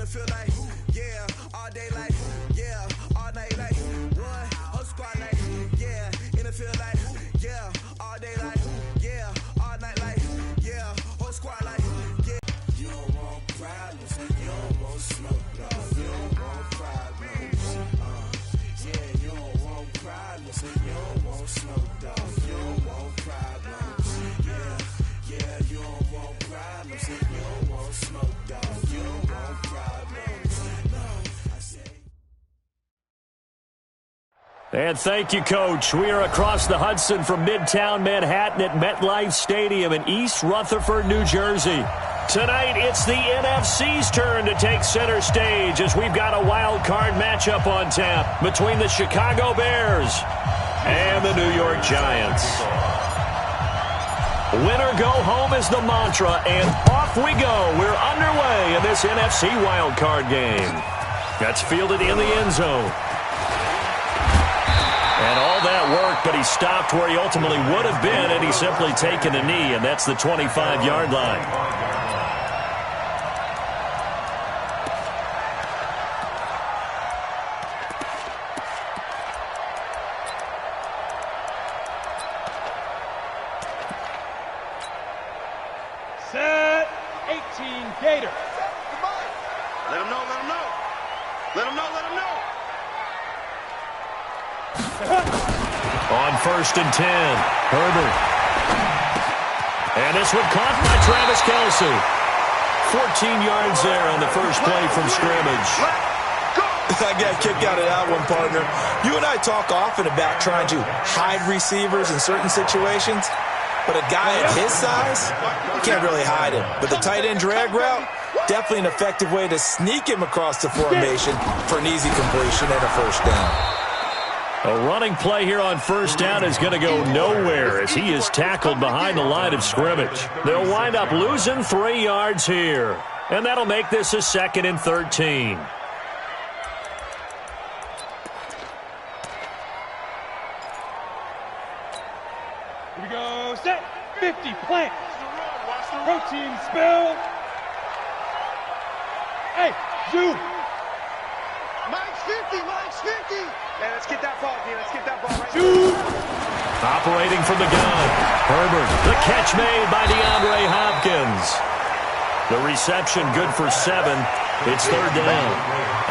feel like, yeah, all day like, yeah, all night like, what? Whole squad like, yeah, in the field like, yeah, all day like, yeah, all night like, yeah, whole squad like, yeah. You don't want problems, you don't want smoke, dog. You don't want problems, yeah, you don't want problems, you don't want smoke, dog. You don't want problems, yeah, you don't want problems, you don't want smoke, dog. You don't want problems, no, I say. And thank you, Coach. We are across the Hudson from Midtown Manhattan at MetLife Stadium in East Rutherford, New Jersey. Tonight, it's the NFC's turn to take center stage as we've got a wild card matchup on tap between the Chicago Bears and the New York Giants. Winner go home is the mantra, and off we go. We're underway in this NFC wild card game. That's fielded in the end zone. And all that work, but he stopped where he ultimately would have been had he simply taken a knee, and that's the 25-yard line. Set 18 Gator. Let him know, let him know. Let him know, let him know. On 1st and 10, Herbert. And this one caught by Travis Kelce. 14 yards there on the first play from scrimmage. I got a kick out of that one, partner. You and I talk often about trying to hide receivers in certain situations, but a guy at his size, you can't really hide him. But the tight end drag route, definitely an effective way to sneak him across the formation for an easy completion and a first down. A running play here on first down is going to go nowhere as he is tackled behind the line of scrimmage. They'll wind up losing 3 yards here, and that'll make this a 2nd and 13. Here we go. Set 50 plant. Protein spill. Hey, zoom. Mike's 50, Mike's 50. Man, let's get that ball, dude. Let's get that ball right Zoom. Operating from the gun, Herbert. The catch made by DeAndre Hopkins. The reception good for 7. It's 3rd down.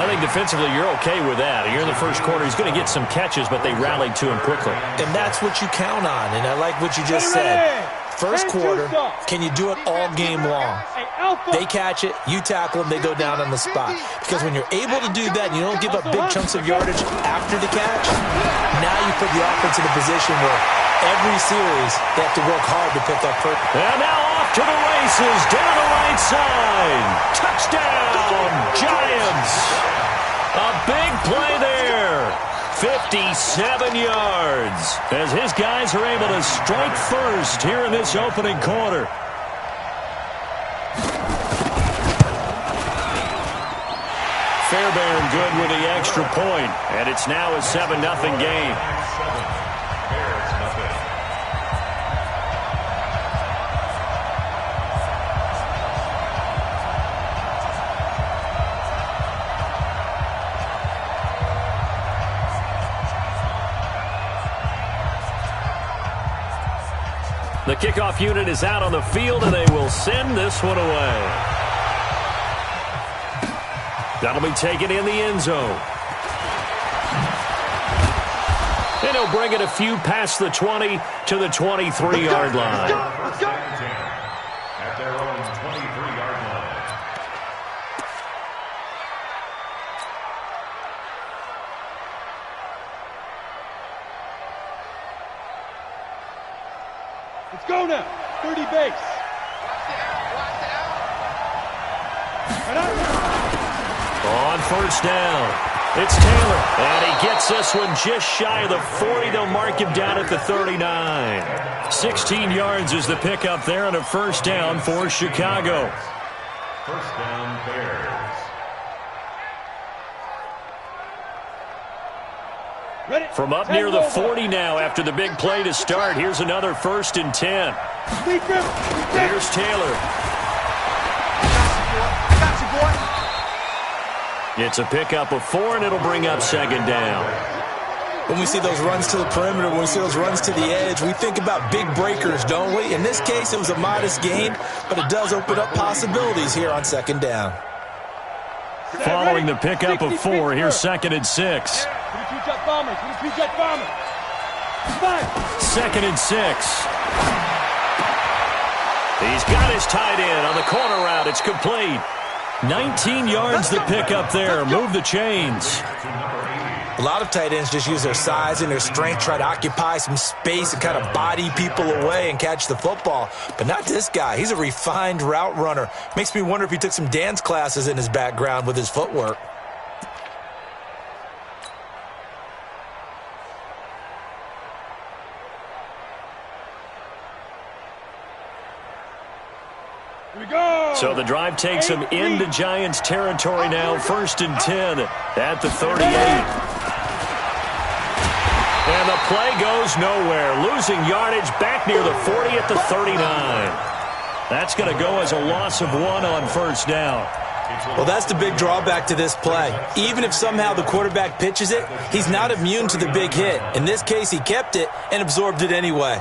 I think defensively you're okay with that. You're in the first quarter. He's going to get some catches, but they rallied to him quickly. And that's what you count on, and I like what you just said. First quarter, can you do it all game long? They catch it, you tackle them, they go down on the spot. Because when you're able to do that and you don't give up big chunks of yardage after the catch, now you put the offense in a position where every series they have to work hard to pick up first. And now off to the races, down the right side. Touchdown, Giants. A big play there. 57 yards as his guys are able to strike first here in this opening quarter. Fairbairn good with the extra point, and it's now a 7-0 game. The kickoff unit is out on the field, and they will send this one away. That'll be taken in the end zone. And he'll bring it a few past the 20 to the 23-yard line. At their own 23-yard line. Let's go now. 30 base. On first down, it's Taylor. And he gets this one just shy of the 40. They'll mark him down at the 39. 16 yards is the pickup there on a first down for Chicago. First down, Bears. From up near the 40 now after the big play to start. Here's another 1st and 10. Here's Taylor. It's a pickup of 4, and it'll bring up second down. When we see those runs to the perimeter, when we see those runs to the edge, we think about big breakers, don't we? In this case, it was a modest gain, but it does open up possibilities here on second down. Following the pickup of 4, here's second and 6. Second and 6. He's got his tight end on the corner route. It's complete. 19 yards the pickup there. Move the chains. A lot of tight ends just use their size and their strength, try to occupy some space and kind of body people away and catch the football. But not this guy. He's a refined route runner. Makes me wonder if he took some dance classes in his background with his footwork. So the drive takes him into Giants territory now. 1st and 10 at the 38. And the play goes nowhere. Losing yardage back near the 40 at the 39. That's going to go as a loss of 1 on first down. Well, that's the big drawback to this play. Even if somehow the quarterback pitches it, he's not immune to the big hit. In this case, he kept it and absorbed it anyway.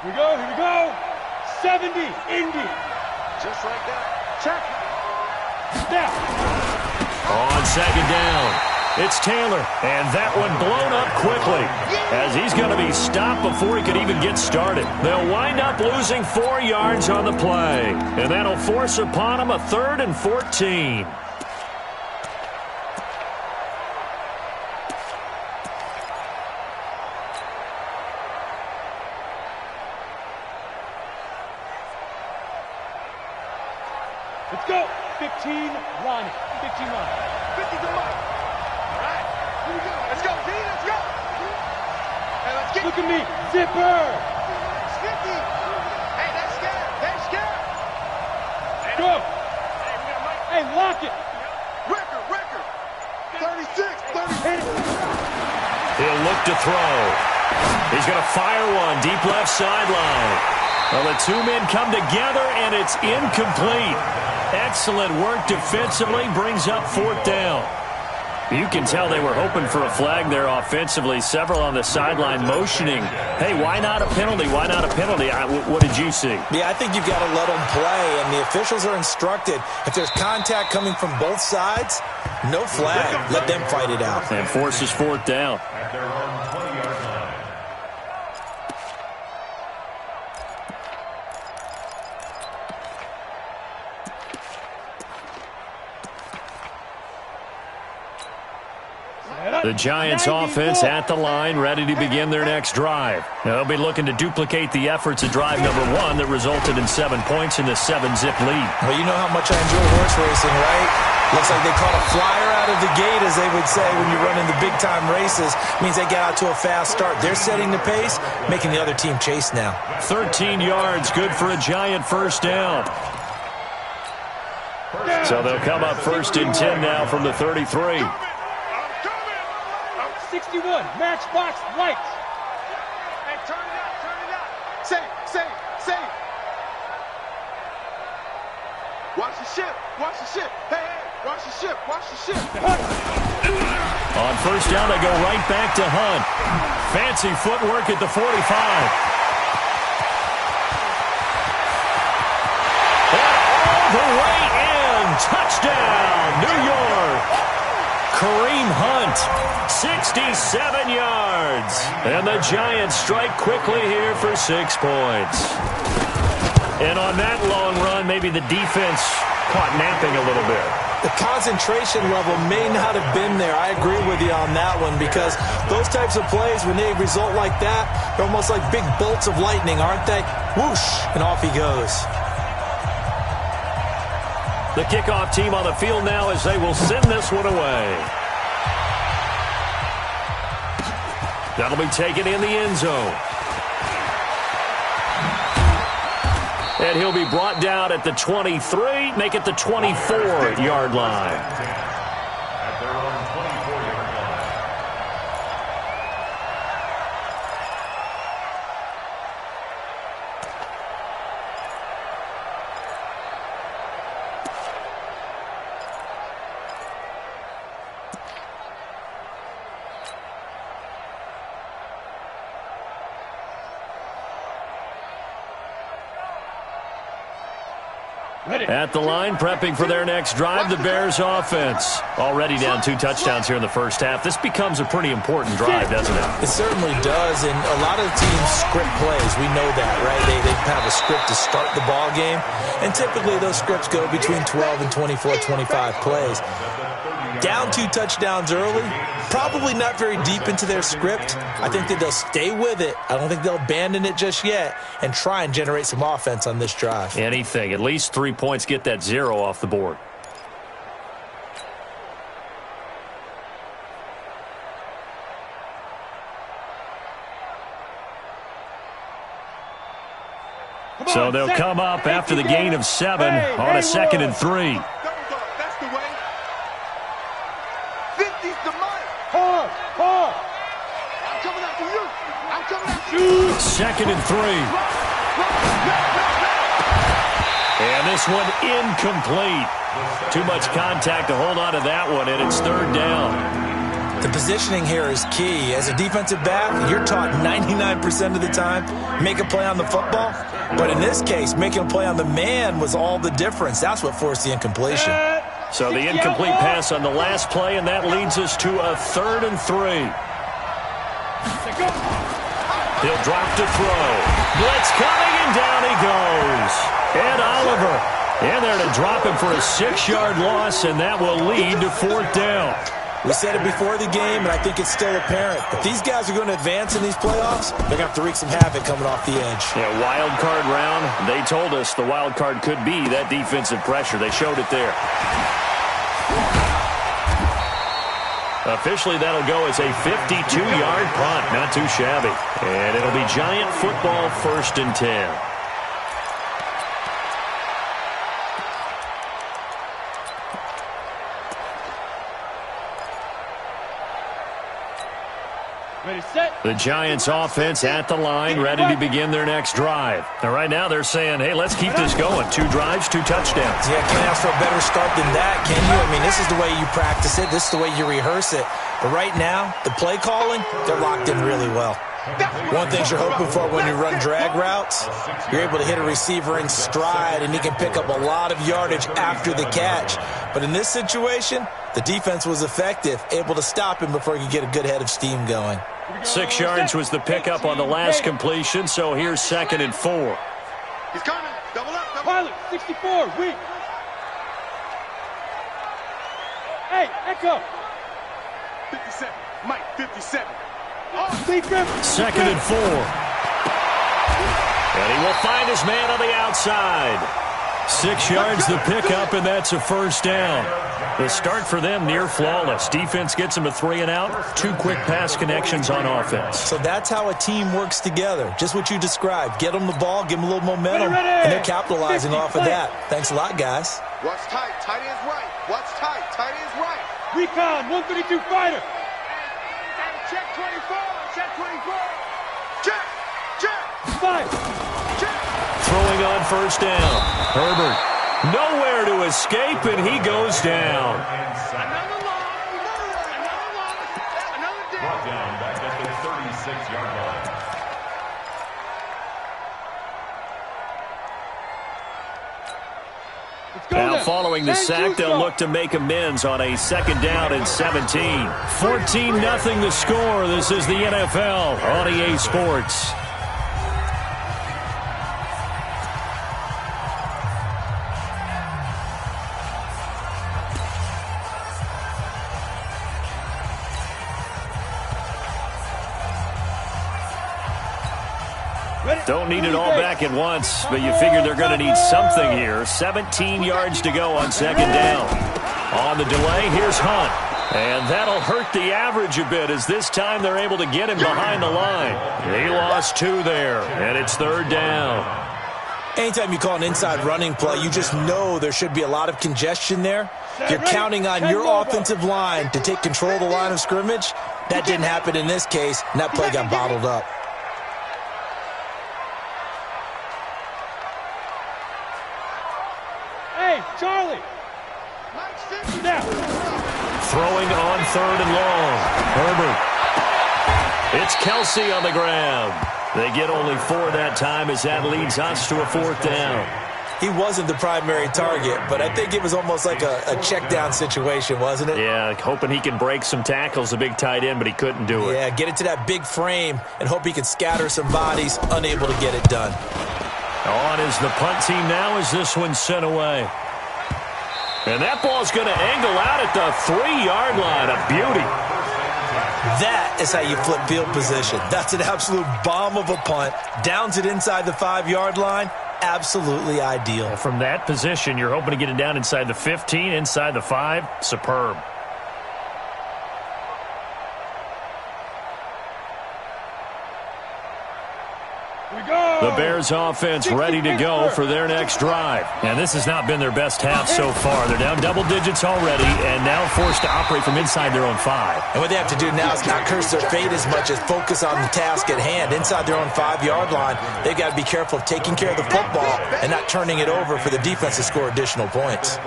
Here we go. 70, Indy. Just like that. Check. Snap. On second down, it's Taylor. And that one blown up quickly as he's going to be stopped before he could even get started. They'll wind up losing 4 yards on the play. And that'll force upon him a 3rd and 14. Let's go. 15, Ronnie. 15 line. 50 to Mike. All right. Here we go. Let's go, D. Let's go. Hey, let's get. Look at me. Zipper. It's 50. Hey, that's scared. That's scared. Go. Hey, lock it. Record. 36, 30. He'll look to throw. He's going to fire one deep left sideline. Well, the 2 men come together, and it's incomplete. Excellent work defensively, brings up 4th down. You can tell they were hoping for a flag there offensively. Several on the sideline motioning. Hey, why not a penalty? Why not a penalty? What did you see? Yeah, I think you've got to let them play, and the officials are instructed. If there's contact coming from both sides, no flag. Let them fight it out. And forces 4th down. At their own 20-yard line. The Giants offense at the line, ready to begin their next drive. Now, they'll be looking to duplicate the efforts of drive number 1 that resulted in 7 points in the 7-zip lead. Well, you know how much I enjoy horse racing, right? Looks like they caught a flyer out of the gate, as they would say when you're running the big-time races. Means they get out to a fast start. They're setting the pace, making the other team chase now. 13 yards, good for a Giant first down. So they'll come up 1st and 10 now from the 33. 61, matchbox lights. Hey, turn it out. Safe. Watch the ship. Hey, watch the ship. On first down, they go right back to Hunt. Fancy footwork at the 45. And all the way in. Touchdown, New York. Kareem Hunt, 67 yards. And the Giants strike quickly here for 6 points. And on that long run, maybe the defense caught napping a little bit. The concentration level may not have been there. I agree with you on that one, because those types of plays, when they result like that, they're almost like big bolts of lightning, aren't they? Whoosh, and off he goes. The kickoff team on the field now as they will send this one away. That'll be taken in the end zone. And he'll be brought down at the 23, make it the 24-yard line. At their own 24-yard line. At the line, prepping for their next drive, the Bears offense. Already down 2 touchdowns here in the first half. This becomes a pretty important drive, doesn't it? It certainly does, and a lot of the teams script plays. We know that, right? They have a script to start the ball game, and typically those scripts go between 12 and 24, 25 plays. Down 2 touchdowns early, probably not very deep into their script. I think that they'll stay with it. I don't think they'll abandon it just yet and try and generate some offense on this drive. Anything. At least 3 points, get that 0 off the board. So they'll come up after the gain of 7 on a 2nd and 3. That's the way. 50's the money. Hard. I'm coming after you. I'm coming after you. 2nd and 3. And this one incomplete. Too much contact to hold on to that one, and it's 3rd down. The positioning here is key. As a defensive back, you're taught 99% of the time, make a play on the football. But in this case, making a play on the man was all the difference. That's what forced the incompletion. So the incomplete pass on the last play, and that leads us to a 3rd and 3. He'll drop to throw. Blitz coming, and down he goes. Ed Oliver in there to drop him for a 6-yard loss, and that will lead to 4th down. We said it before the game, and I think it's still apparent. If these guys are going to advance in these playoffs, they're going to have to wreak some havoc coming off the edge. Yeah, wild card round. They told us the wild card could be that defensive pressure. They showed it there. Officially, that'll go as a 52-yard punt. Not too shabby. And it'll be Giant football, 1st and 10. Ready, set. The Giants offense at the line, ready to begin their next drive. Now, right now, they're saying, hey, let's keep this going. 2 drives, 2 touchdowns. Yeah, can't ask for a better start than that, can you? I mean, this is the way you practice it. This is the way you rehearse it. But right now, the play calling, they're locked in really well. One thing you're hoping for when you run drag routes, you're able to hit a receiver in stride, and he can pick up a lot of yardage after the catch. But in this situation, the defense was effective, able to stop him before he could get a good head of steam going. 6 yards was the pickup on the last completion, so here's 2nd and 4. He's coming. Double up. Pilot, 64, weak. Hey, echo. 57. Mike, 57. Secret. 2nd and 4. And he will find his man on the outside. 6 yards the pickup, and that's a 1st down. The start for them near flawless. Defense gets them a 3 and out. 2 quick pass connections on offense. So that's how a team works together. Just what you described. Get them the ball, give them a little momentum, and they're capitalizing off of that. Thanks a lot, guys. Watch tight. Tight ends right. Watch tight. Tight ends right. Recon, 132 fighter. Check 24. Check 24. Check. Check. 5. Check. Throwing on 1st down. Herbert nowhere to escape, and he goes down. Another long. Another down. Brought down back at the 36-yard line. Now following the sack, they'll look to make amends on a 2nd down and 17. 14-0 the score. This is the NFL on EA Sports. Don't need it all back at once, but you figure they're going to need something here. 17 yards to go on 2nd down. On the delay, here's Hunt. And that'll hurt the average a bit, as this time they're able to get him behind the line. He lost 2 there, and it's 3rd down. Anytime you call an inside running play, you just know there should be a lot of congestion there. You're counting on your offensive line to take control of the line of scrimmage. That didn't happen in this case, and that play got bottled up. Hey, Charlie. Now. Throwing on 3rd and long. Herbert. It's Kelsey on the grab. They get only 4 that time, as that leads us to a 4th down. he wasn't the primary target, but I think it was almost like a check down situation, wasn't it? Yeah, hoping he can break some tackles, a big tight end, but he couldn't do it. Yeah, get it to that big frame and hope he can scatter some bodies, unable to get it done. On is the punt team now as this one's sent away. And that ball's going to angle out at the 3-yard line. A beauty. That is how you flip field position. That's an absolute bomb of a punt. Downs it inside the 5-yard line. Absolutely ideal. From that position, you're hoping to get it down inside the 15, inside the 5. Superb. The Bears offense ready to go for their next drive. And this has not been their best half so far. They're down double digits already and now forced to operate from inside their own 5. And what they have to do now is not curse their fate as much as focus on the task at hand. Inside their own 5-yard line, they've got to be careful of taking care of the football and not turning it over for the defense to score additional points.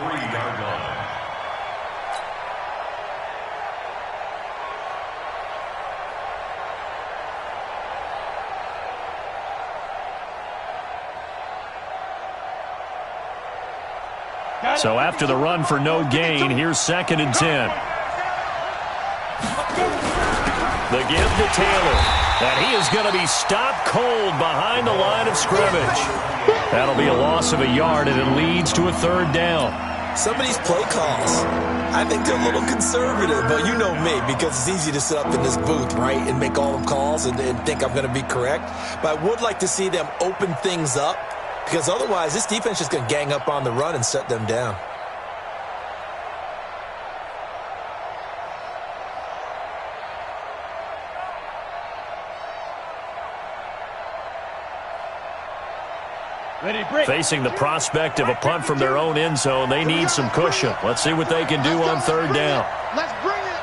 So after the run for no gain, here's 2nd and 10. The give to Taylor. And he is going to be stopped cold behind the line of scrimmage. That'll be a loss of a yard, and it leads to a 3rd down. Some of these play calls, I think they're a little conservative, but you know me, because it's easy to sit up in this booth, right, and make all the calls and think I'm going to be correct. But I would like to see them open things up, because otherwise this defense is going to gang up on the run and shut them down. Facing the prospect of a punt from their own end zone, they need some cushion. Let's see what they can do on 3rd down. Let's bring it.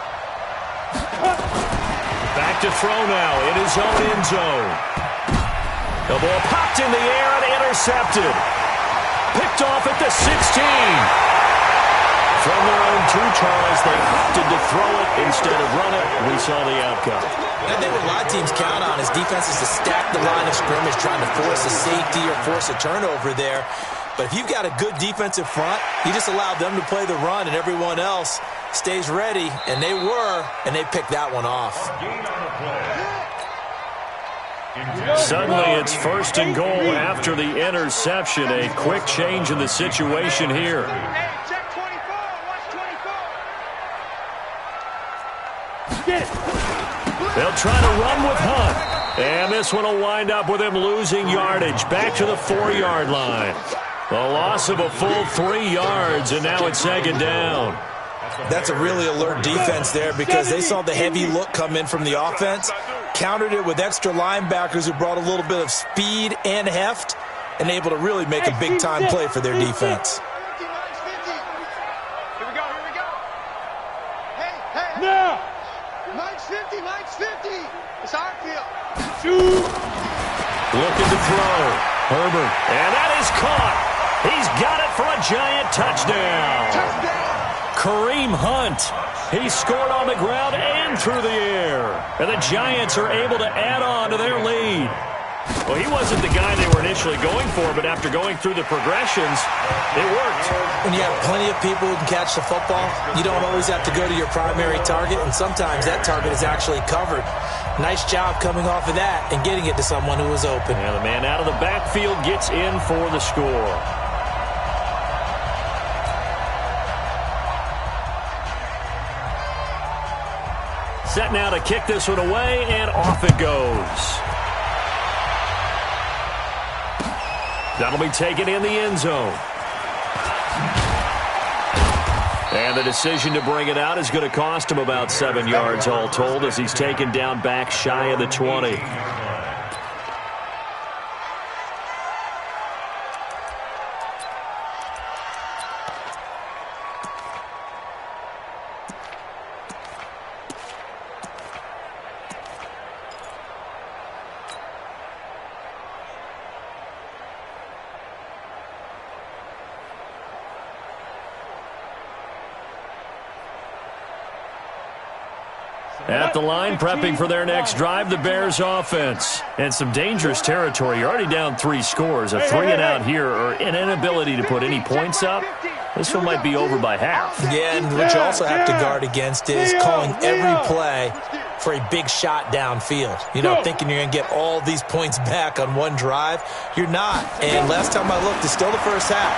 Back to throw now in his own end zone. The ball popped in the air and intercepted. Picked off at the 16. From their own 2, Charles, they opted to throw it instead of run it. We saw the outcome. I think what a lot of teams count on is defenses to stack the line of scrimmage, trying to force a safety or force a turnover there. But if you've got a good defensive front, you just allow them to play the run and everyone else stays ready. And they were, and they picked that one off. Suddenly it's 1st and goal after the interception. A quick change in the situation here. They'll try to run with Hunt. And this one will wind up with him losing yardage. Back to the 4-yard line. The loss of a full 3 yards, and now it's 2nd down. That's a really alert defense there because they saw the heavy look come in from the offense, countered it with extra linebackers who brought a little bit of speed and heft, and able to really make a big-time play for their defense. Here we go. Hey. Now. Mike's 50. It's our field. Shoot. Looking to throw. Herbert. And that is caught. He's got it for a giant touchdown. Kareem Hunt. He scored on the ground and through the air. And the Giants are able to add on to their lead. Well, he wasn't the guy they were initially going for, but after going through the progressions, it worked. When you have plenty of people who can catch the football, you don't always have to go to your primary target, and sometimes that target is actually covered. Nice job coming off of that and getting it to someone who was open. And the man out of the backfield gets in for the score. Set now to kick this one away, and off it goes. That'll be taken in the end zone. And the decision to bring it out is going to cost him about 7 yards all told as he's taken down back shy of the 20. At the line, prepping for their next drive, the Bears offense. And some dangerous territory. You're already down 3 scores. A 3-and-out here, or an inability to put any points up. This one might be over by half. Yeah, and what you also have to guard against is calling every play for a big shot downfield. You know, thinking you're going to get all these points back on one drive. You're not. And last time I looked, it's still the first half.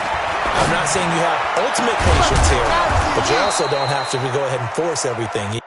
I'm not saying you have ultimate patience here, but you also don't have to go ahead and force everything.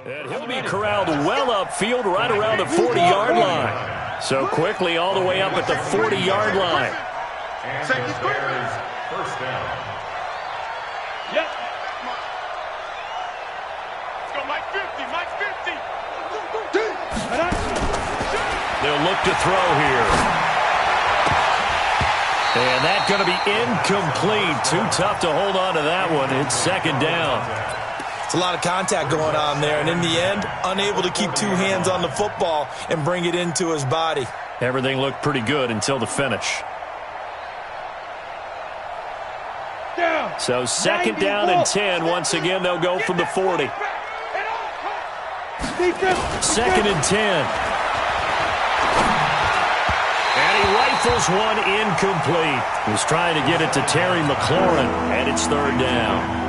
And he'll be corralled well upfield right around the 40-yard line. So quickly all the way up at the 40-yard line. And the Bears first down. Yep. Let's go, Mike 50, Mike 50. They'll look to throw here. And that's going to be incomplete. Too tough to hold on to that one. It's second down. It's a lot of contact going on there, and in the end, unable to keep 2 hands on the football and bring it into his body. Everything looked pretty good until the finish. So second down and 10. Once again, they'll go from the 40. Second and 10. And he rifles one incomplete. He's trying to get it to Terry McLaurin, and it's third down.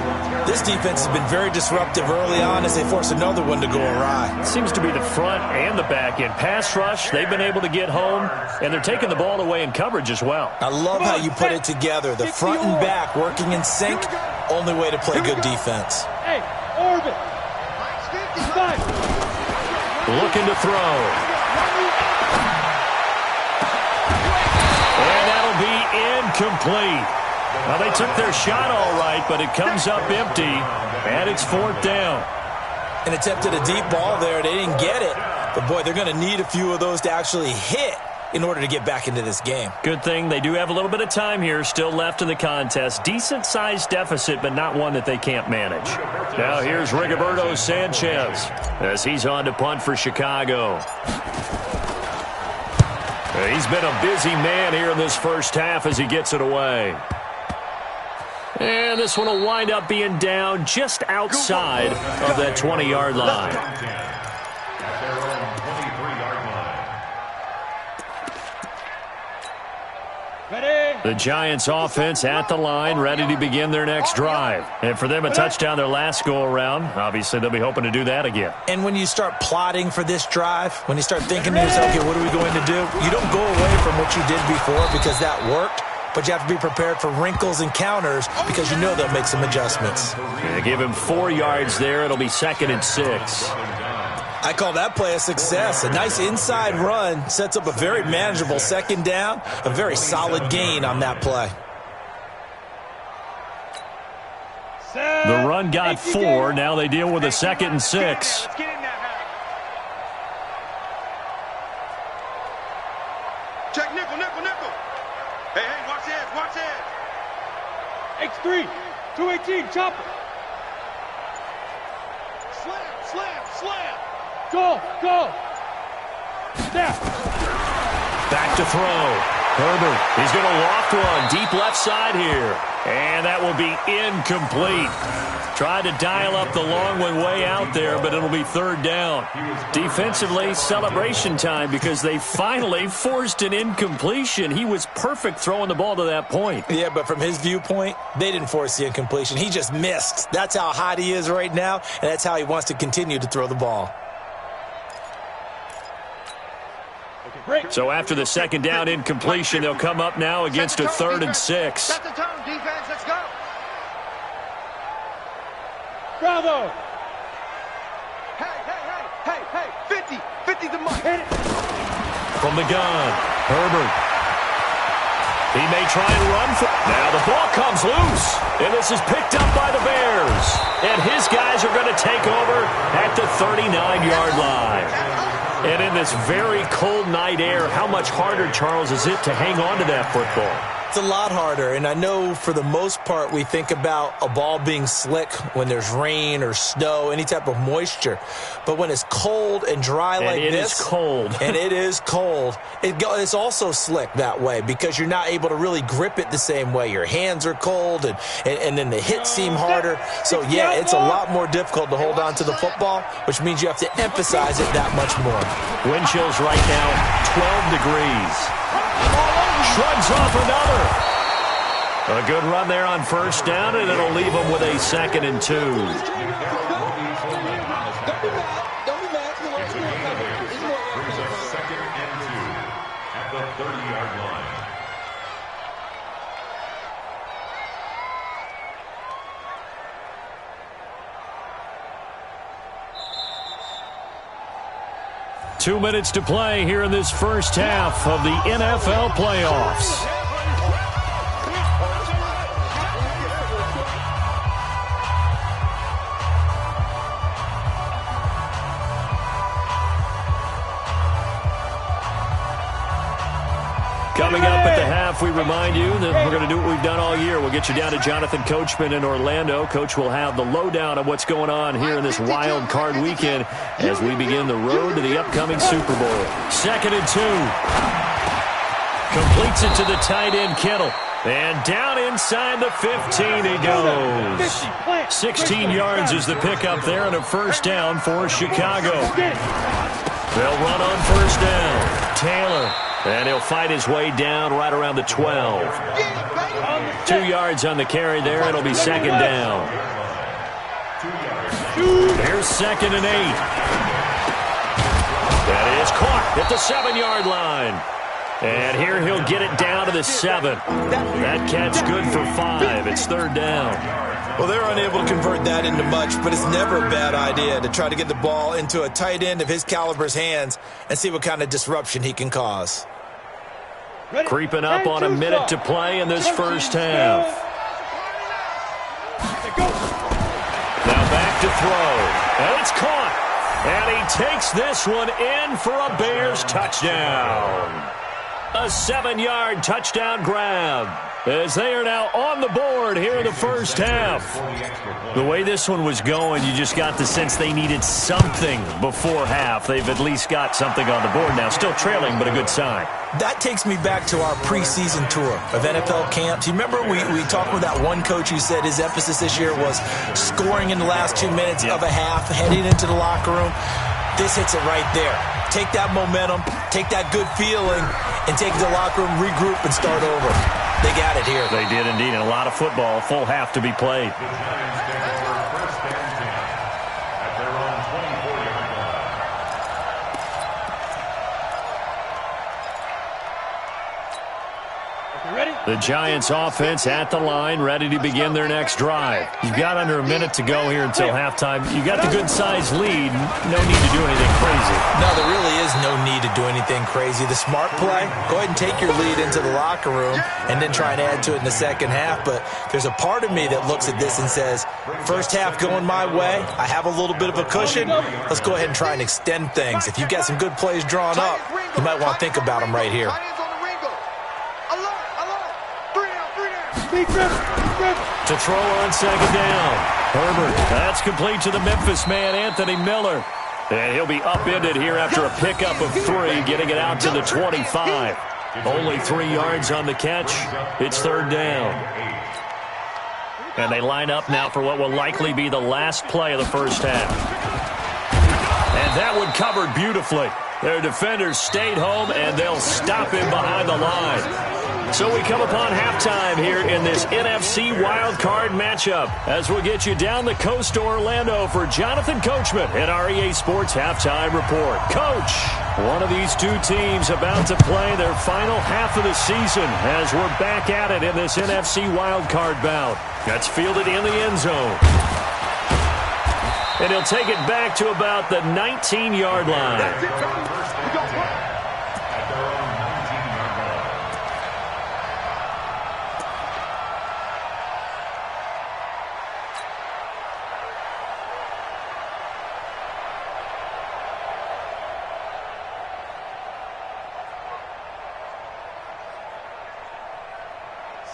This defense has been very disruptive early on as they force another one to go awry. Seems to be the front and the back end. Pass rush, they've been able to get home, and they're taking the ball away in coverage as well. I love how you put it together. The front and back working in sync, only way to play good defense. Hey, Orbit. Looking to throw. And that'll be incomplete. Now, they took their shot all right, but it comes up empty, and it's fourth down. And attempted a deep ball there. They didn't get it. But, boy, they're going to need a few of those to actually hit in order to get back into this game. Good thing they do have a little bit of time here still left in the contest. Decent-sized deficit, but not one that they can't manage. Now here's Rigoberto Sanchez as he's on to punt for Chicago. He's been a busy man here in this first half as he gets it away. And this one will wind up being down just outside of that 20-yard line. At their own 23-yard line. The Giants offense at the line, ready to begin their next drive. And for them, a touchdown their last go-around. Obviously, they'll be hoping to do that again. And when you start plotting for this drive, when you start thinking to yourself, okay, what are we going to do? You don't go away from what you did before because that worked. But you have to be prepared for wrinkles and counters because you know they'll make some adjustments. Yeah, give him 4 yards there. It'll be second and 6. I call that play a success. A nice inside run sets up a very manageable second down. A very solid gain on that play. The run got 4. Now they deal with a second and 6. Check nickel, nickel, nickel. Hey, watch heads, watch heads. X3, 218, chopper. Slam, slam, slam. Go. Snap. Back to throw. Herbert, he's going to loft one deep left side here. And that will be incomplete. Tried to dial up the long one way out there, but it'll be third down. Defensively, celebration time because they finally forced an incompletion. He was perfect throwing the ball to that point. Yeah, but from his viewpoint, they didn't force the incompletion. He just missed. That's how hot he is right now, and that's how he wants to continue to throw the ball. So after the second down incompletion, they'll come up now against a third and 6. Set the tone, defense. Let's go. Bravo. Hey. 50 the mark. Hit it. From the gun, Herbert. He may try and run for it. Now the ball comes loose, and this is picked up by the Bears. And his guys are going to take over at the 39-yard line. And in this very cold night air, how much harder, Charles, is it to hang on to that football? It's a lot harder, and I know for the most part we think about a ball being slick when there's rain or snow, any type of moisture. But when it's cold and dry like this, it is cold. and it is cold, it's also slick that way because you're not able to really grip it the same way. Your hands are cold, and then the hits seem harder. So, yeah, it's a lot more difficult to hold on to the football, which means you have to emphasize it that much more. Wind chills right now, 12 degrees. Shrugs off another. A good run there on first down, and it'll leave them with a 2nd and 2. Brings us 2nd and 2 at the 30-yard line. Two minutes to play here in this first half of the NFL playoffs. Coming up at the half, we remind you that we're going to do what we've done all year. We'll get you down to Jonathan Coachman in Orlando. Coach will have the lowdown of what's going on here in this wild card weekend as we begin the road to the upcoming Super Bowl. 2nd and 2. Completes it to the tight end, Kittle. And down inside the 15 he goes. 16 yards is the pickup there and a first down for Chicago. They'll run on first down. Taylor. And he'll fight his way down right around the 12. 2 yards on the carry there. It'll be 2nd down. Here's 2nd and 8. That is caught at the 7-yard line. And here he'll get it down to the 7. That catch good for 5. It's 3rd down. Well, they're unable to convert that into much, but it's never a bad idea to try to get the ball into a tight end of his caliber's hands and see what kind of disruption he can cause. Creeping up on a minute to play in this first half. Now back to throw. And it's caught. And he takes this one in for a Bears touchdown. A 7-yard touchdown grab as they are now on the board here in the first half. The way this one was going, you just got the sense they needed something before half. They've at least got something on the board now. Still trailing, but a good sign. That takes me back to our preseason tour of NFL camps. You remember we talked with that one coach who said his emphasis this year was scoring in the last 2 minutes of a half, heading into the locker room. This hits it right there. Take that momentum, take that good feeling, and take it to the locker room, regroup, and start over. They got it here. They did indeed, and a lot of football, full half to be played. The Giants take over first and 10 at their own 24-yard line. The Giants offense at the line, ready to begin their next drive. You've got under a minute to go here until halftime. You got the good-sized lead. No need to do anything crazy. No, there really is no need to do anything crazy. The smart play, go ahead and take your lead into the locker room and then try and add to it in the second half. But there's a part of me that looks at this and says, first half going my way, I have a little bit of a cushion. Let's go ahead and try and extend things. If you've got some good plays drawn up, you might want to think about them right here. To throw on second down. Herbert, that's complete to the Memphis man, Anthony Miller. And he'll be upended here after a pickup of 3, getting it out to the 25. Only 3 yards on the catch. It's 3rd down. And they line up now for what will likely be the last play of the first half. And that one covered beautifully. Their defenders stayed home, and they'll stop him behind the line. So we come upon halftime here in this NFC wildcard matchup as we'll get you down the coast to Orlando for Jonathan Coachman at our EA Sports Halftime Report. Coach, one of these two teams about to play their final half of the season as we're back at it in this NFC wildcard bout. That's fielded in the end zone. And he'll take it back to about the 19-yard line.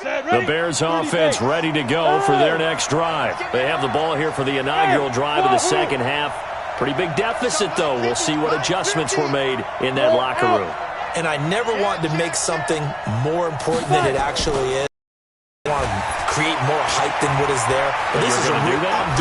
The Bears offense ready to go for their next drive. They have the ball here for the inaugural drive of the second half. Pretty big deficit, though. We'll see what adjustments were made in that locker room. And I never want to make something more important than it actually is. I want to create more hype than what is there. But this is I'm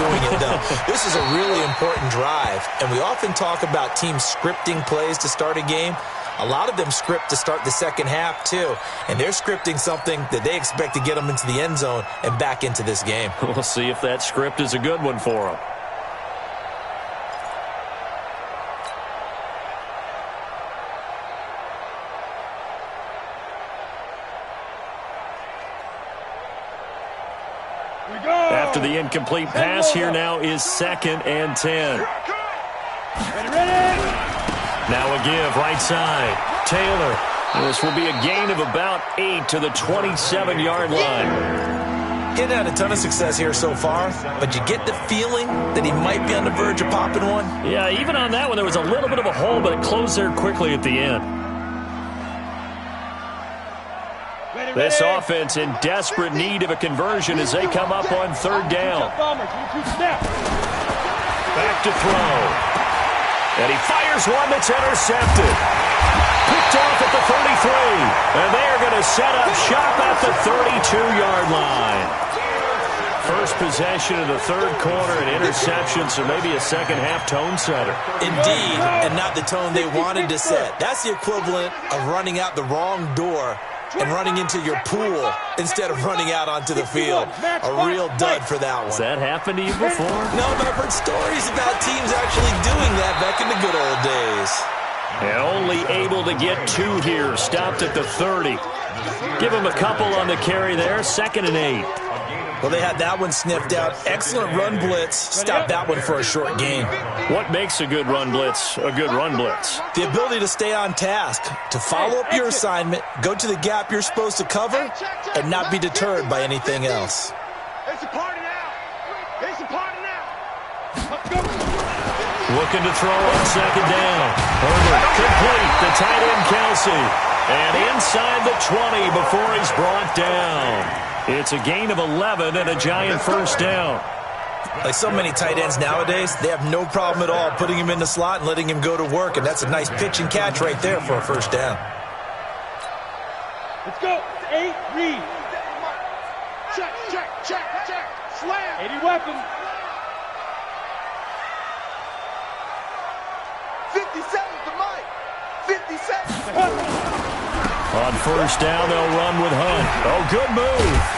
doing it, though. This is a really important drive. And we often talk about teams scripting plays to start a game. A lot of them script to start the second half, too. And they're scripting something that they expect to get them into the end zone and back into this game. We'll see if that script is a good one for them. After the incomplete pass, here now is 2nd and 10. Now a give, right side. Taylor. This will be a gain of about 8 to the 27-yard line. He's had a ton of success here so far, but you get the feeling that he might be on the verge of popping one. Yeah, even on that one, there was a little bit of a hole, but it closed there quickly at the end. This offense in desperate need of a conversion as they come up on 3rd down. Back to throw. And he fires one that's intercepted. Picked off at the 33. And they are going to set up shop at the 32-yard line. First possession of the 3rd quarter, an interception, so maybe a second-half tone setter. Indeed, and not the tone they wanted to set. That's the equivalent of running out the wrong door and running into your pool instead of running out onto the field. A real dud for that one. Has that happened to you before? No, but I've heard stories about teams actually doing that back in the good old days. And only able to get 2 here. Stopped at the 30. Give him a couple on the carry there. 2nd and 8. Well, they had that one sniffed out. Excellent run blitz. Stopped that one for a short gain. What makes a good run blitz a good run blitz? The ability to stay on task, to follow up your assignment, go to the gap you're supposed to cover, and not be deterred by anything else. It's a party now. It's a party now. Let's go. Looking to throw on 2nd down. Herbert complete to tight end Kelsey. And inside the 20 before he's brought down. It's a gain of 11 and a giant first down. Like so many tight ends nowadays, they have no problem at all putting him in the slot and letting him go to work, and that's a nice pitch and catch right there for a first down. Let's go. 8, read. Check, check, check, check. Slam. 80 weapons. 57 to Mike. 57. On first down, they'll run with Hunt. Oh, good move.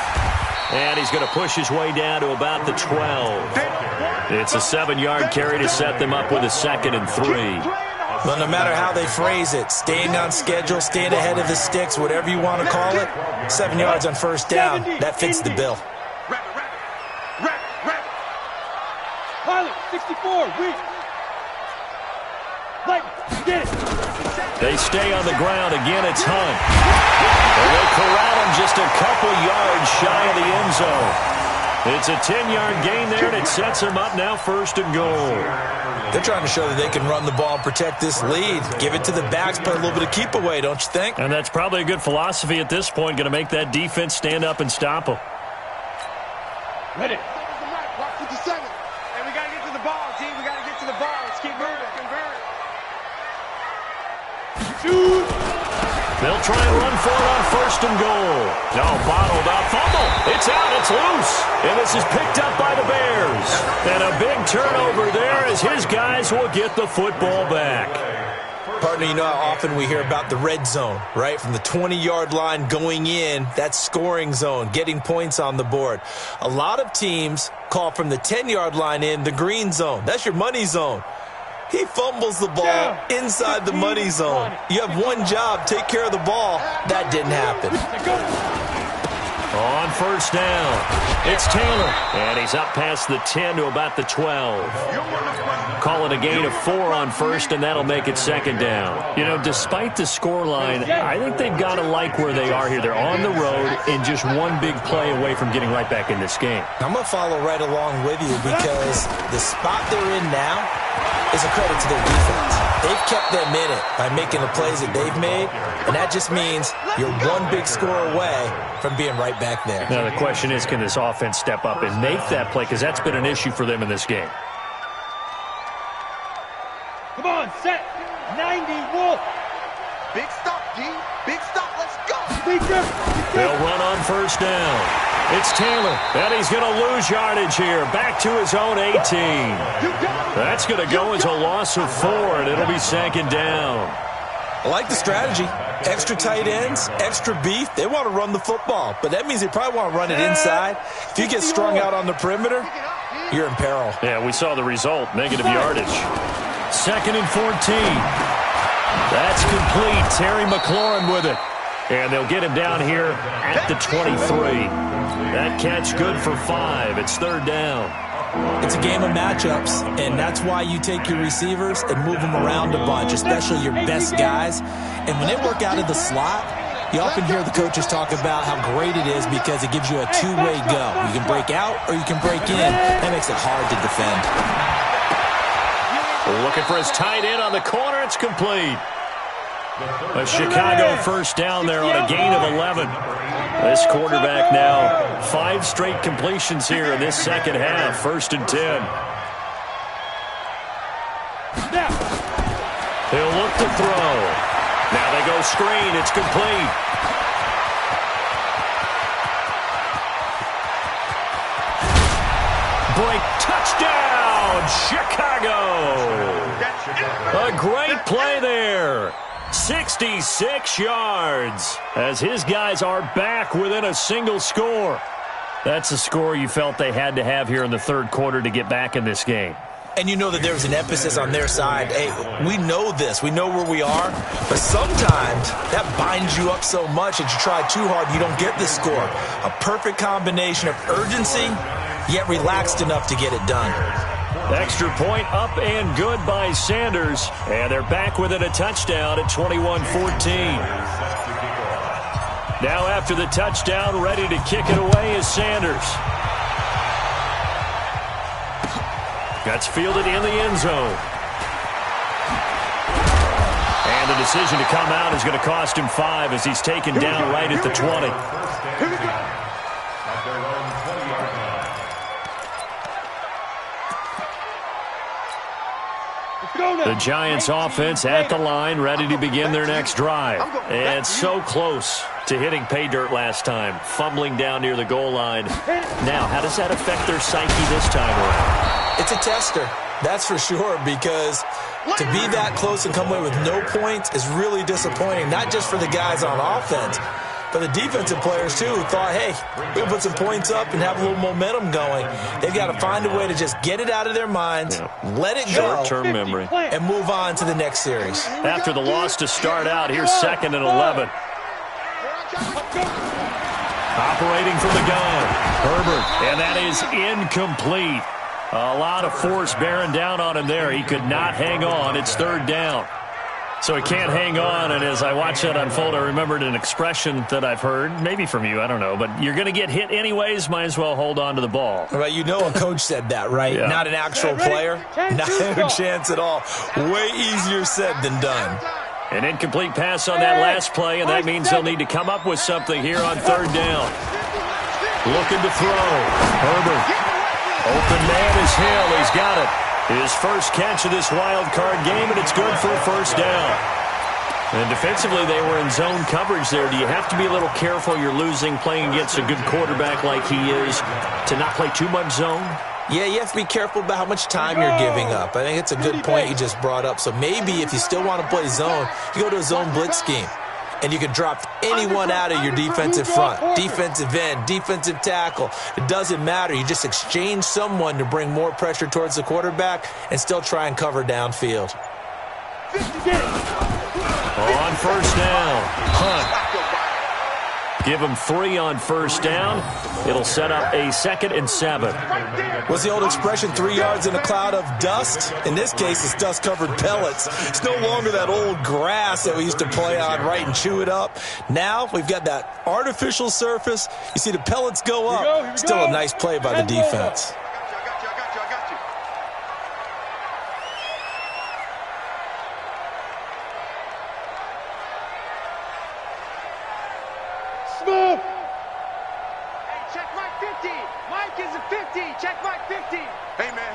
And he's going to push his way down to about the 12. It's a 7-yard carry to set them up with a 2nd and 3. Well, no matter how they phrase it, staying on schedule, staying ahead of the sticks, whatever you want to call it, 7 yards on first down, that fits the bill. Pilot, 64, weak. Light, get it. They stay on the ground. Again, it's Hunt. And they corral him just a couple yards shy of the end zone. It's a 10-yard gain there, and it sets them up now 1st and goal. They're trying to show that they can run the ball and protect this lead. Give it to the backs, play a little bit of keep away, don't you think? And that's probably a good philosophy at this point, going to make that defense stand up and stop them. Ready. Watch 57. And we got to get to the ball, team. We got to get to the ball. Let's keep moving. Convert. Shoot. They'll try and run for it on 1st and goal. No, bottled up. Fumble. It's out. It's loose. And this is picked up by the Bears. And a big turnover there as his guys will get the football back. Partner, you know how often we hear about the red zone, right? From the 20-yard line going in, that's scoring zone, getting points on the board. A lot of teams call from the 10-yard line in the green zone. That's your money zone. He fumbles the ball inside the money zone. You have one job, take care of the ball. That didn't happen. On first down, it's Taylor. And he's up past the 10 to about the 12. Call it a gain of 4 on first, and that'll make it 2nd down. You know, despite the scoreline, I think they've got to like where they are here. They're on the road and just one big play away from getting right back in this game. I'm going to follow right along with you because the spot they're in now, is a credit to their defense. They've kept them in it by making the plays that they've made, and that just means you're one big score away from being right back there. Now the question is, can this offense step up and make that play? Because that's been an issue for them in this game. Come on, set. 90, Wolf. Big stop, G. Big stop. Let's go. They'll run on first down. It's Taylor, and he's going to lose yardage here. Back to his own 18. That's going to go as a loss of 4, and it'll be second down. I like the strategy. Extra tight ends, extra beef. They want to run the football, but that means they probably want to run it inside. If you get strung out on the perimeter, you're in peril. Yeah, we saw the result, negative yardage. Second and 14. That's complete. Terry McLaurin with it. And they'll get him down here at the 23. That catch good for 5. It's third down. It's a game of matchups, and that's why you take your receivers and move them around a bunch, especially your best guys. And when they work out of the slot, you often hear the coaches talk about how great it is because it gives you a two-way go. You can break out or you can break in. That makes it hard to defend. Looking for his tight end on the corner. It's complete. A Chicago first down there on a gain of 11. This quarterback now 5 straight completions here in this second half. First and 10. He'll look to throw. Now they go screen. It's complete. Break touchdown, Chicago. A great play there. 66 yards as his guys are back within a single score. That's a score you felt they had to have here in the third quarter to get back in this game. And you know that there was an emphasis on their side. Hey, we know this. We know where we are. But sometimes that binds you up so much that you try too hard and you don't get the score. A perfect combination of urgency, yet relaxed enough to get it done. Extra point up and good by Sanders. And they're back within a touchdown at 21-14. Now after the touchdown, ready to kick it away is Sanders. That's fielded in the end zone. And the decision to come out is going to cost him 5 as he's taken down right at the 20. The Giants offense at the line, ready to begin their next drive. And so close to hitting pay dirt last time, fumbling down near the goal line. Now, how does that affect their psyche this time around? It's a tester, that's for sure, because to be that close and come away with no points is really disappointing, not just for the guys on offense, but the defensive players, too, who thought, hey, we'll put some points up and have a little momentum going. They've got to find a way to just get it out of their minds, let it go, short-term memory, and move on to the next series. After the loss to start out, here's second and 11. Operating from the gun, Herbert, and that is incomplete. A lot of force bearing down on him there. He could not hang on. It's third down. So he can't hang on, and as I watch that unfold, I remembered an expression that I've heard, maybe from you, I don't know, but you're going to get hit anyways, might as well hold on to the ball. Well, you know a coach said that, right? Yeah. Not an actual player. No chance at all. Way easier said than done. An incomplete pass on that last play, and that means they'll need to come up with something here on third down. Looking to throw. Herbert. Open man is Hill. He's got it. His first catch of this wild card game, and it's good for a first down. And defensively, they were in zone coverage there. Do you have to be a little careful? You're losing, playing against a good quarterback like he is, to not play too much zone? Yeah, you have to be careful about how much time you're giving up. I think it's a good point you just brought up. So maybe if you still want to play zone, you go to a zone blitz scheme. And you can drop anyone out of your defensive front, defensive end, defensive tackle. It doesn't matter. You just exchange someone to bring more pressure towards the quarterback and still try and cover downfield. On first down, Hunt. Give him 3 on first down. It'll set up a 2nd and 7. What's the old expression, 3 yards in a cloud of dust? In this case, it's dust-covered pellets. It's no longer that old grass that we used to play on, right, and chew it up. Now we've got that artificial surface. You see the pellets go up. Still a nice play by the defense. move. Hey, check Mike 50. Mike is a 50. Check Mike 50. Hey, man.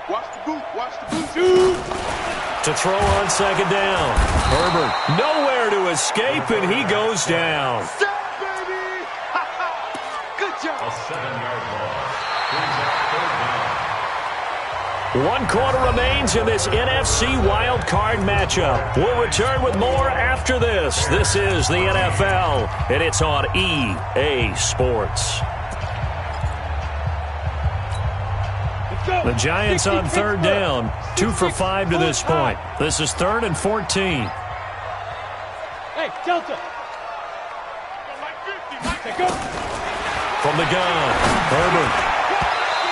Watch the boot. Watch the boot. Shoot. To throw on second down. Herbert nowhere to escape, and he goes down. Stop, baby. Good job. A 7-yard loss. Brings up third down. 1 quarter remains in this NFC Wild Card matchup. We'll return with more after this. This is the NFL, and it's on EA Sports. The Giants on third down, 2 for 5 to this point. This is 3rd and 14. Hey, Delta. From the gun, Herbert.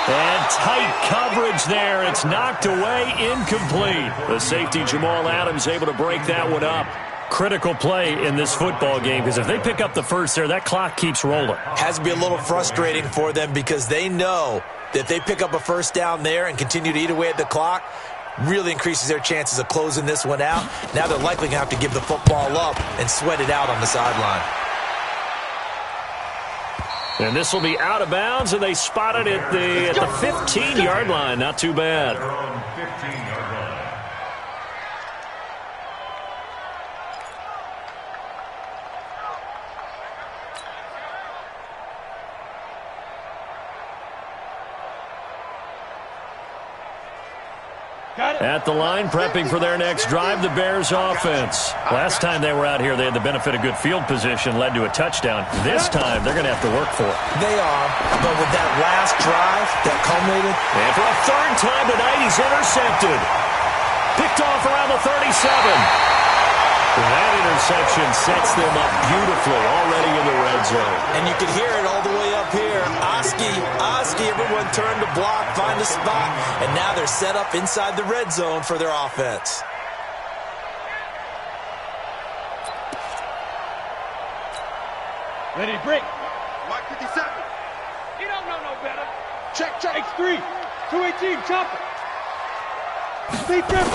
And tight coverage there. It's knocked away, incomplete. The safety, Jamal Adams, able to break that one up. Critical play in this football game, because if they pick up the first there, that clock keeps rolling. Has to be a little frustrating for them because they know that if they pick up a first down there and continue to eat away at the clock, really increases their chances of closing this one out. Now they're likely going to have to give the football up and sweat it out on the sideline. And this will be out of bounds, and they spot it at the 15-yard line. Not too bad. Their own 15-yard line. At the line, prepping for their next drive, the Bears offense. Last time they were out here, they had the benefit of good field position, led to a touchdown. This time, they're going to have to work for it. They are, but with that last drive that culminated. And for a third time tonight, he's intercepted. Picked off around the 37. That interception sets them up beautifully already in the red zone. And you can hear it all the way up here. Oski, everyone turned to block, find a spot, and now they're set up inside the red zone for their offense. Ready to break. Mike 57. You don't know no better. Check. X3. 218, chopper. Stay tripping.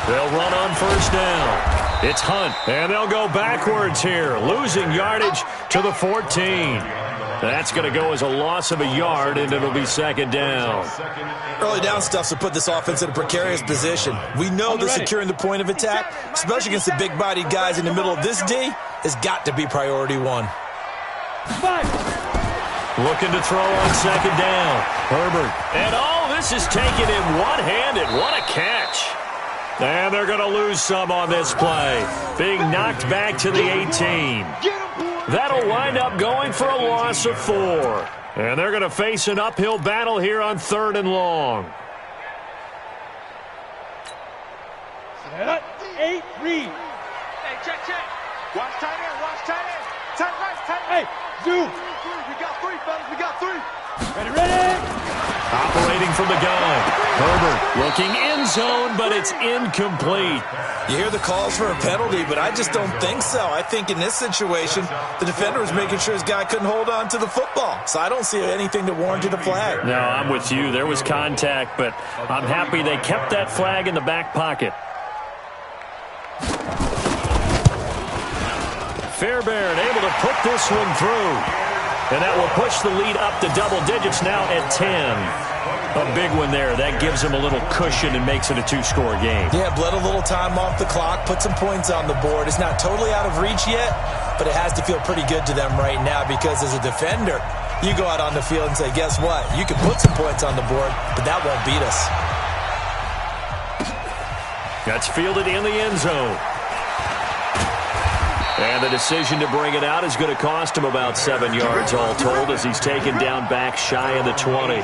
They'll run on first down. It's Hunt, and they'll go backwards here, losing yardage to the 14. That's going to go as a loss of a yard, and it'll be second down. Early down stuff to put this offense in a precarious position. We know that securing the point of attack, especially against the big-bodied guys in the middle of this D, has got to be priority one. Looking to throw on second down. Herbert. And this is taken in one-handed. What a catch. And they're going to lose some on this play. Being knocked back to the 18. That'll wind up going for a loss of 4. And they're going to face an uphill battle here on 3rd and long. 8 read. Hey, check. Watch tight end. Tight right. Hey, zoom. We got 3, fellas. We got 3. Ready. Operating from the gun. Herbert looking end zone, but it's incomplete. You hear the calls for a penalty, but I just don't think so. I think in this situation, the defender was making sure his guy couldn't hold on to the football. So I don't see anything that warranted a flag. No, I'm with you. There was contact, but I'm happy they kept that flag in the back pocket. Fairbairn able to put this one through. And that will push the lead up to double digits now at 10. A big one there. That gives them a little cushion and makes it a 2-score game. Yeah, bled a little time off the clock, put some points on the board. It's not totally out of reach yet, but it has to feel pretty good to them right now because as a defender, you go out on the field and say, guess what? You can put some points on the board, but that won't beat us. That's fielded in the end zone. And the decision to bring it out is going to cost him about 7 yards all told as he's taken down back shy of the 20.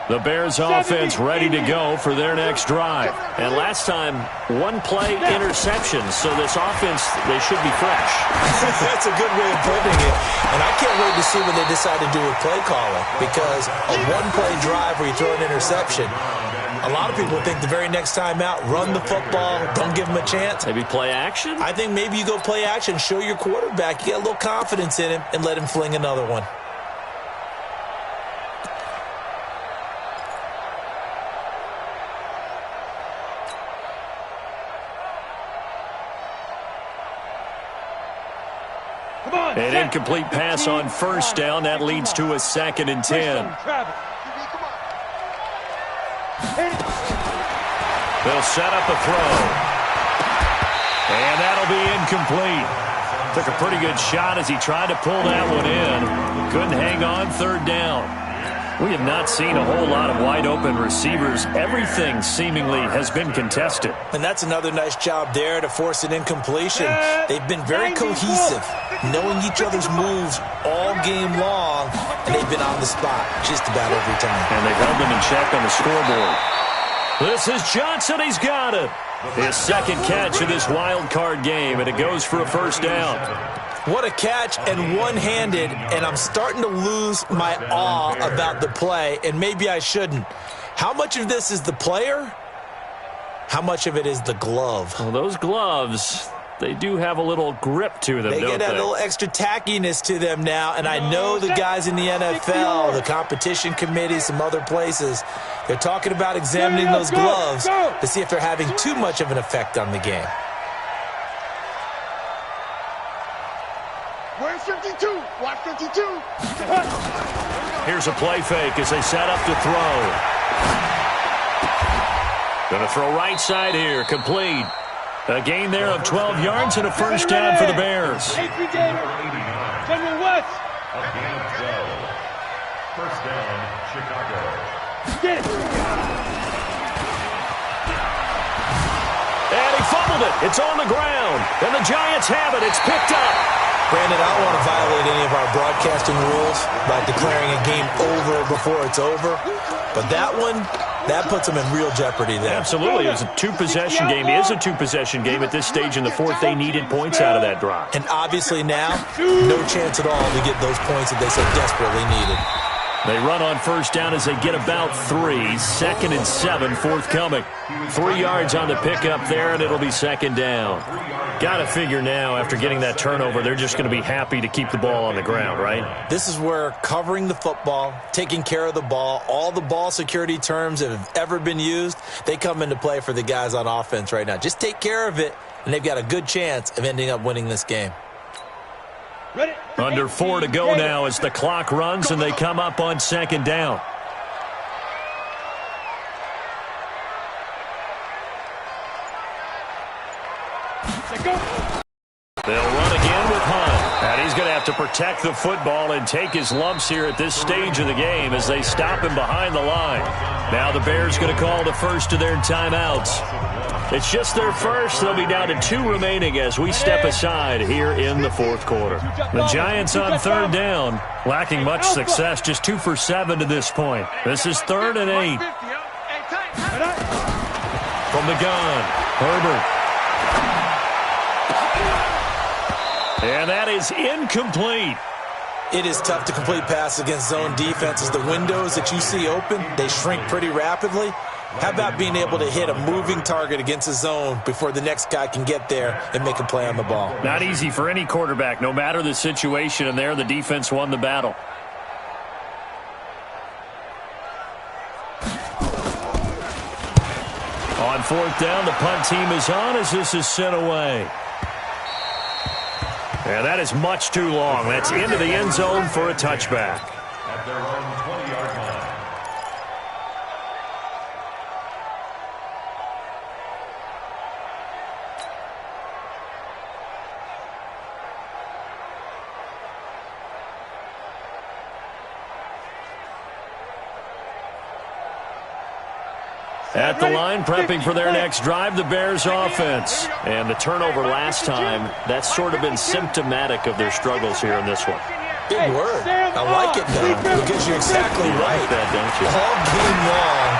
The Bears offense ready to go for their next drive. And last time, one play interception, so this offense, they should be fresh. That's a good way of putting it. And I can't wait to see what they decide to do with play calling, because a one-play drive where you throw an interception, a lot of people think the very next time out, run the football, don't give them a chance. Maybe play action? I think maybe you go play action, show your quarterback, you get a little confidence in him, and let him fling another one. An incomplete pass on first down. That leads to a 2nd and 10. They'll set up a throw. And that'll be incomplete. Took a pretty good shot as he tried to pull that one in. Couldn't hang on 3rd down. We have not seen a whole lot of wide-open receivers. Everything seemingly has been contested. And that's another nice job there to force an incompletion. They've been very cohesive, knowing each other's moves all game long, and they've been on the spot just about every time. And they've held them in check on the scoreboard. This is Johnson. He's got it. His 2nd catch of this wild card game, and it goes for a 1st down. What a catch, and one-handed, and I'm starting to lose my awe about the play, and maybe I shouldn't. How much of this is the player? How much of it is the glove? Well, those gloves, they do have a little grip to them, They don't get that little extra tackiness to them now, and I know the guys in the NFL, the competition committee, some other places, they're talking about examining those gloves to see if they're having too much of an effect on the game. Where's 52? Watch 52. Here's a play fake as they set up to throw. Going to throw right side here, complete. A gain there of 12 yards and a 1st down for the Bears. General West. A gain of 12. 1st down, Chicago. Get it. And he fumbled it. It's on the ground. And the Giants have it. It's picked up. Brandon, I don't want to violate any of our broadcasting rules by declaring a game over before it's over, but that one, that puts them in real jeopardy there. Absolutely. It was a 2-possession game. It is a 2-possession game at this stage in the 4th. They needed points out of that drive. And obviously now, no chance at all to get those points that they so desperately needed. They run on 1st down as they get about 3. 2nd and 7 forthcoming. 3 yards on the pickup there, and it'll be 2nd down. Got to figure now, after getting that turnover, they're just going to be happy to keep the ball on the ground, right? This is where covering the football, taking care of the ball, all the ball security terms that have ever been used, they come into play for the guys on offense right now. Just take care of it, and they've got a good chance of ending up winning this game. Under 4 to go now as the clock runs and they come up on 2nd down. They'll run again with Hunt. And he's going to have to protect the football and take his lumps here at this stage of the game as they stop him behind the line. Now the Bears going to call the first of their timeouts. It's just their first. They'll be down to 2 remaining as we step aside here in the 4th quarter. The Giants on 3rd down, lacking much success, just 2 for 7 to this point. This is 3rd and 8. From the gun, Herbert. And that is incomplete. It is tough to complete passes against zone defenses. The windows that you see open, they shrink pretty rapidly. How about being able to hit a moving target against a zone before the next guy can get there and make a play on the ball? Not easy for any quarterback, no matter the situation, and there the defense won the battle. On 4th down, the punt team is on as this is sent away. And that is much too long. That's into the end zone for a touchback. At their own 20-yard line. At the line, prepping for their next drive, the Bears offense. And the turnover last time, that's sort of been symptomatic of their struggles here in this one. Big word. I like it now because you're exactly right. You like that, don't you? All game long,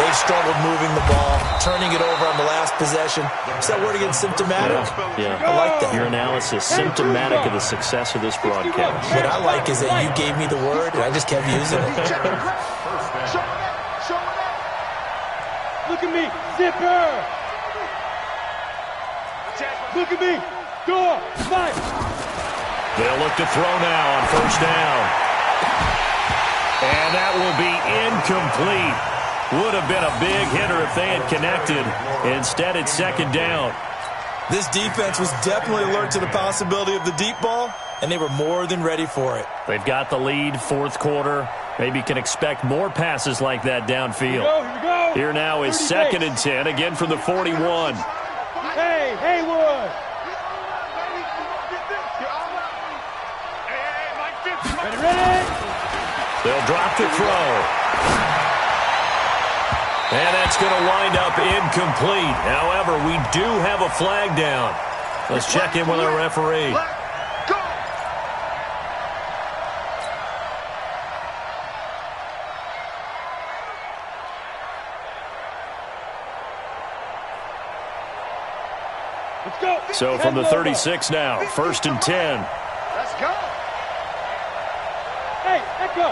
they've struggled moving the ball, turning it over on the last possession. Is that word again, symptomatic? Yeah. I like that. Your analysis, symptomatic of the success of this broadcast. What I like is that you gave me the word, and I just kept using it. Look at me, zipper. Look at me, door, Mike. They'll look to throw now on 1st down. And that will be incomplete. Would have been a big hitter if they had connected. Instead, it's 2nd down. This defense was definitely alert to the possibility of the deep ball, and they were more than ready for it. They've got the lead, fourth quarter. Maybe you can expect more passes like that downfield. Here we go. Here now is second and 10, again from the 41. Hey, Haywood. Ready? They'll drop the throw. And that's going to wind up incomplete. However, we do have a flag down. Let's check in with our referee. Let's go. So from the 36 now, first and 10. Let's go. Hey, Echo.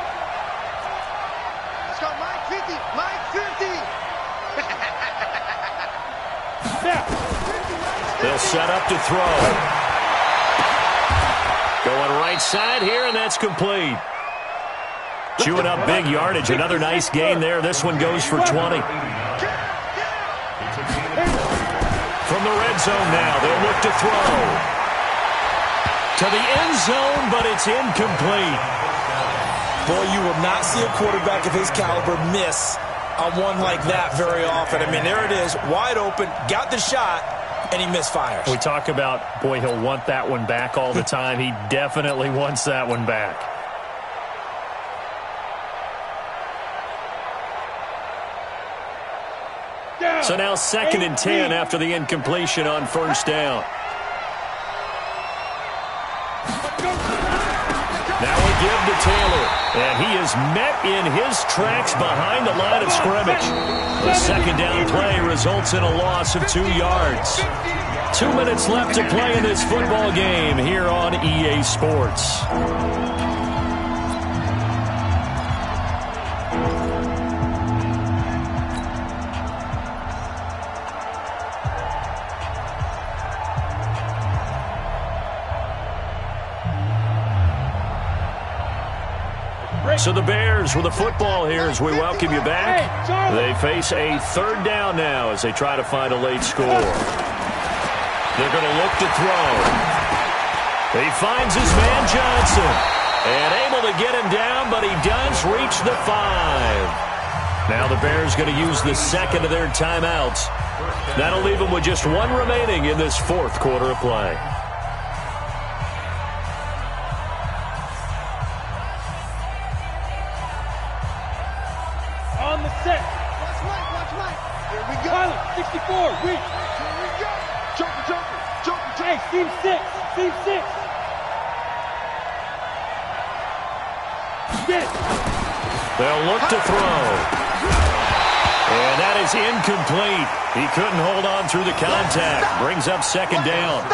Let's go, Mike 50. Mike 50. They'll set up to throw. Going right side here, and that's complete. Chewing up big yardage. Another nice gain there. This one goes for 20. From the red zone now, they'll look to throw. To the end zone, but it's incomplete. Boy, you will not see a quarterback of his caliber miss on one like that very often. I mean, there it is, wide open, got the shot, and he misfires. We talk about, boy, he'll want that one back all the time. He definitely wants that one back. So now second and 10 after the incompletion on first down. Now we give to Taylor, and he is met in his tracks behind the line of scrimmage. The second down play results in a loss of 2 yards. 2 minutes left to play in this football game here on EA Sports. So the Bears with the football here as we welcome you back. They face a third down now as they try to find a late score. They're going to look to throw. He finds his man Johnson and able to get him down, but he does reach the 5. Now the Bears going to use the second of their timeouts. That'll leave them with just 1 remaining in this fourth quarter of play. On the set. Watch Mike. Here we go. Pilot, 64, reach. Here we go. Joker. Hey, team 6. Get it. They'll look to throw. And that is incomplete. He couldn't hold on through the contact. Brings up second down.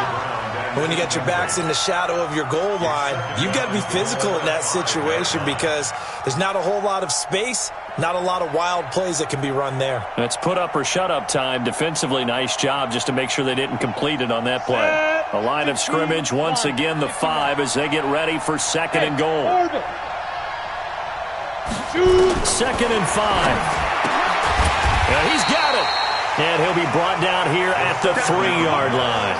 When you get your backs in the shadow of your goal line, you've got to be physical in that situation because there's not a whole lot of space, not a lot of wild plays that can be run there. That's put up or shut up time. Defensively, nice job just to make sure they didn't complete it on that play. The line of scrimmage, once again, the 5 as they get ready for second and goal. Second and 5. He's got it. And he'll be brought down here at the 3-yard line.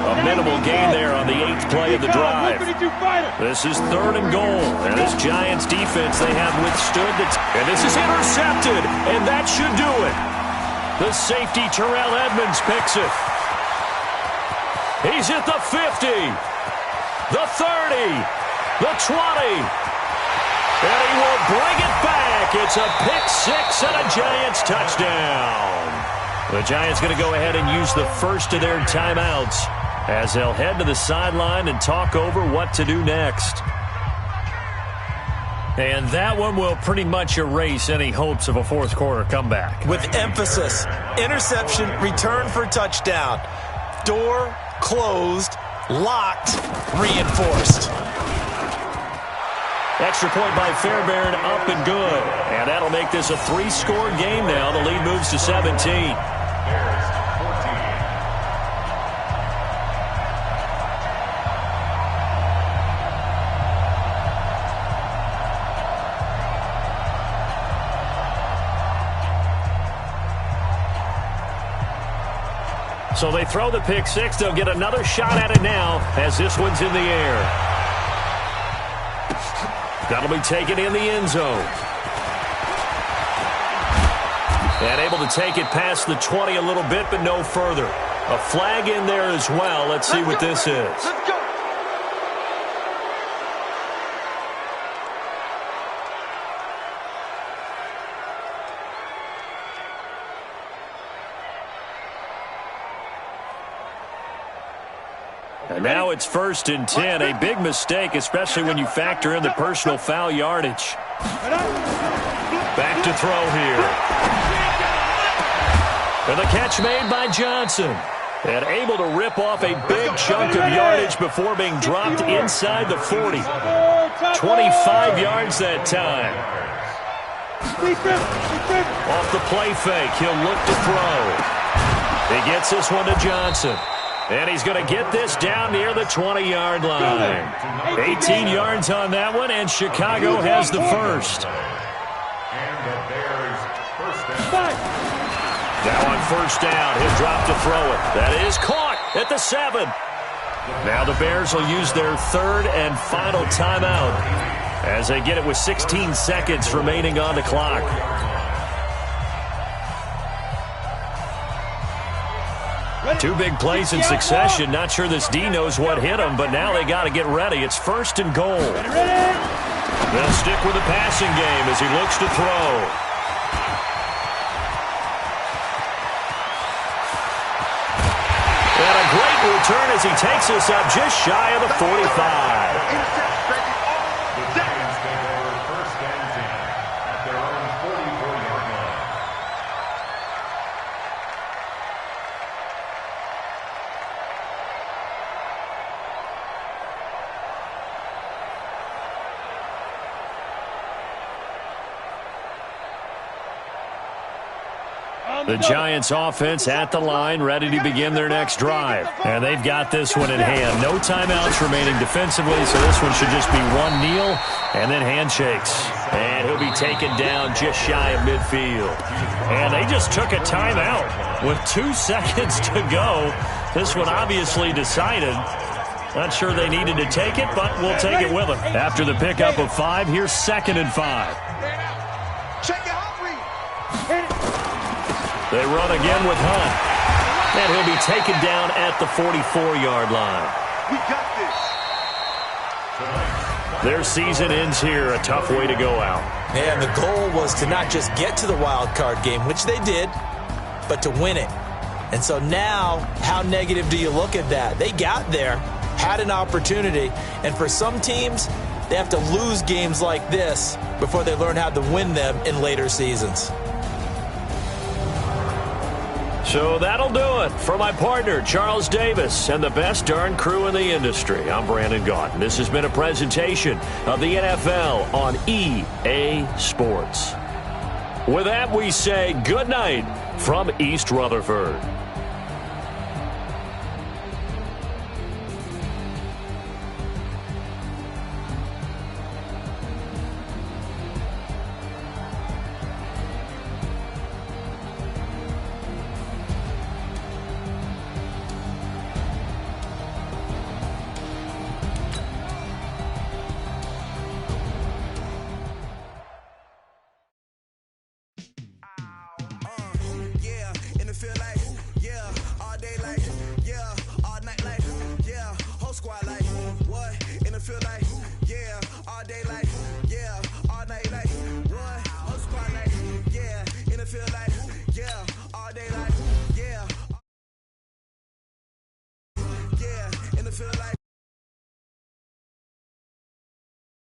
A minimal gain there on the 8th play of the drive. This is third and goal. And this Giants defense, they have withstood the... And this is intercepted. And that should do it. The safety, Terrell Edmonds, picks it. He's at the 50. The 30. The 20. And he will bring it back. It's a pick 6 and a Giants touchdown. The Giants going to go ahead and use the first of their timeouts as they'll head to the sideline and talk over what to do next. And that one will pretty much erase any hopes of a fourth quarter comeback. With emphasis, interception, return for touchdown. Door closed, locked, reinforced. Extra point by Fairbairn, up and good. And that'll make this a 3-score game now. The lead moves to 17. So they throw the pick six. They'll get another shot at it now as this one's in the air. That'll be taken in the end zone. And able to take it past the 20 a little bit, but no further. A flag in there as well. Let's see what this is. Let's go. And now it's 1st and 10. A big mistake, especially when you factor in the personal foul yardage. Back to throw here. And the catch made by Johnson. And able to rip off a big chunk of yardage before being dropped inside the 40. 25 yards that time. Off the play fake, he'll look to throw. He gets this one to Johnson. And he's going to get this down near the 20-yard line. 18 yards on that one, and Chicago has the first. And the Bears first down. Now on first down, he'll drop to throw it. That is caught at the 7. Now the Bears will use their third and final timeout as they get it with 16 seconds remaining on the clock. Two big plays in succession. Not sure this D knows what hit him, but now they got to get ready. It's 1st and goal. They'll stick with the passing game as he looks to throw. And a great return as he takes us up just shy of the 45. The Giants take over 1st and 10 at their own 44-yard line. The Giants offense at the line, ready to begin their next drive. And they've got this one in hand. No timeouts remaining defensively, so this one should just be one kneel and then handshakes. And he'll be taken down just shy of midfield. And they just took a timeout with 2 seconds to go. This one obviously decided. Not sure they needed to take it, but we'll take it with them. After the pickup of 5, here's 2nd and 5. They run again with Hunt. And he'll be taken down at the 44-yard line. We got this. Their season ends here. A tough way to go out. And the goal was to not just get to the wild card game, which they did, but to win it. And so now, how negative do you look at that? They got there, had an opportunity, and for some teams, they have to lose games like this before they learn how to win them in later seasons. So that'll do it. For my partner, Charles Davis, and the best darn crew in the industry, I'm Brandon Gaudin. This has been a presentation of the NFL on EA Sports. With that, we say good night from East Rutherford. Feel like, yeah, all day like